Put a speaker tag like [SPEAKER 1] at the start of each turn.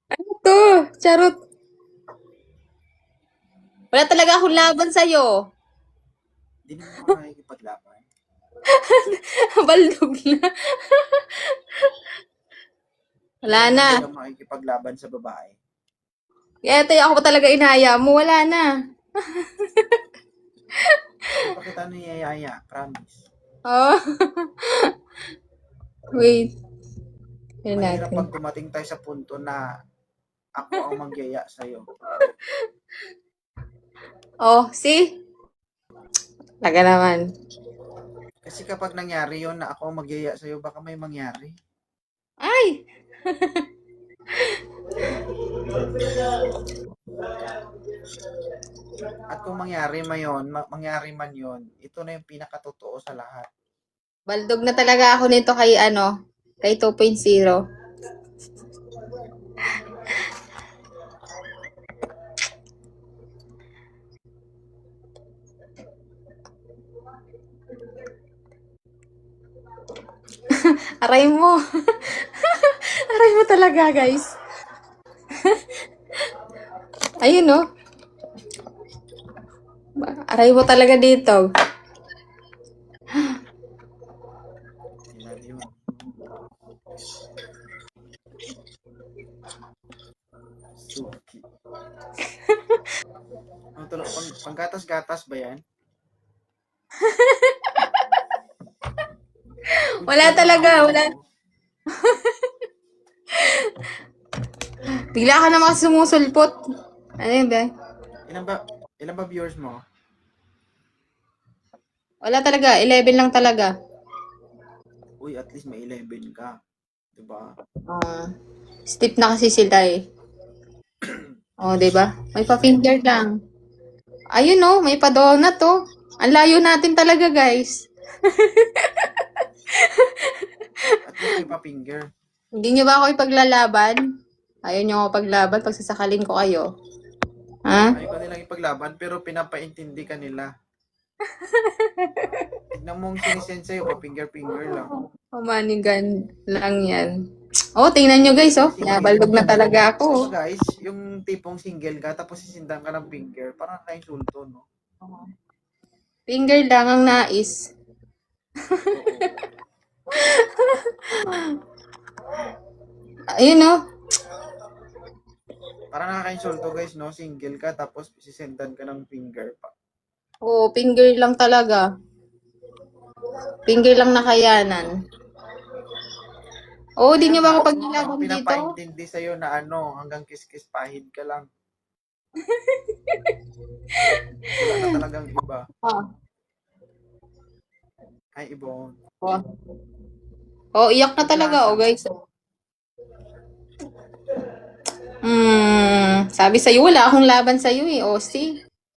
[SPEAKER 1] Ano to? Charot. Wala talaga akong laban sa'yo.
[SPEAKER 2] Di naman ako nakikipaglaban.
[SPEAKER 1] Baldog na. Wala
[SPEAKER 2] Hindi
[SPEAKER 1] na.
[SPEAKER 2] naman talaga makikipaglaban sa babae.
[SPEAKER 1] Kaya tayo ako talaga inaya mo. Wala na.
[SPEAKER 2] Hindi pa kita niyayaya, promise.
[SPEAKER 1] Oh. Wait. Tignan
[SPEAKER 2] Mahirap
[SPEAKER 1] natin.
[SPEAKER 2] pag dumating tayo sa punto na ako ang magyaya sa'yo.
[SPEAKER 1] Oh, see? Talaga naman.
[SPEAKER 2] Kasi kapag nangyari yon na ako ang magyaya sa'yo, baka may mangyari.
[SPEAKER 1] Ay!
[SPEAKER 2] At kung mangyari man yon, ito na yung pinakatotoo sa lahat.
[SPEAKER 1] Baldog na talaga ako nito kay kay 2.0. Aray mo. Aray mo talaga, guys. Ayun, no? Aray mo talaga dito.
[SPEAKER 2] Yan yun. Suki. Panggatas-gatas ba yan?
[SPEAKER 1] Wala talaga, wala. Bigla ka naman sumusulpot. Ano yun ba?
[SPEAKER 2] Ilan ba viewers mo?
[SPEAKER 1] Wala talaga, 11 lang talaga.
[SPEAKER 2] Uy, at least may 11 ka. Diba?
[SPEAKER 1] Stiff na kasi sila eh. Oh, 'di ba? May pa-finger lang. Ayun oh, may pa-donut oh. Ang layo natin talaga, guys.
[SPEAKER 2] At least may pa-finger.
[SPEAKER 1] Hindi niyo ba ako ipaglalaban? Ayaw niyo ako paglaban pag sasakalin ko kayo. Ha?
[SPEAKER 2] Ayaw ka nilang ipaglaban pero pinapaintindi ka nila. Tignan mo yung sinisend sa'yo, pa-finger-finger lang.
[SPEAKER 1] Pamanigan lang yan. Oh, tingnan nyo guys oh. Nabalog na talaga ako.
[SPEAKER 2] Diba guys, yung tipong single ka tapos sisindan ka ng finger, parang naka-insulto, no?
[SPEAKER 1] Finger lang ang nais. Ayun oh.
[SPEAKER 2] Parang nakaka-insulto guys, no? Single ka tapos sisendan ka ng finger pa.
[SPEAKER 1] Oh, finger lang talaga. Finger lang nakayanan. Oh, di nyo ba kapag nilaban dito?
[SPEAKER 2] Pinapaintindi sa'yo na hanggang kiss-kiss pahid ka lang. Wala na talagang iba.
[SPEAKER 1] Ah.
[SPEAKER 2] Ay, Ibon.
[SPEAKER 1] Oh. Oh, iyak na talaga oh guys. Sabi sa'yo, wala akong laban sa'yo eh. Oh, see?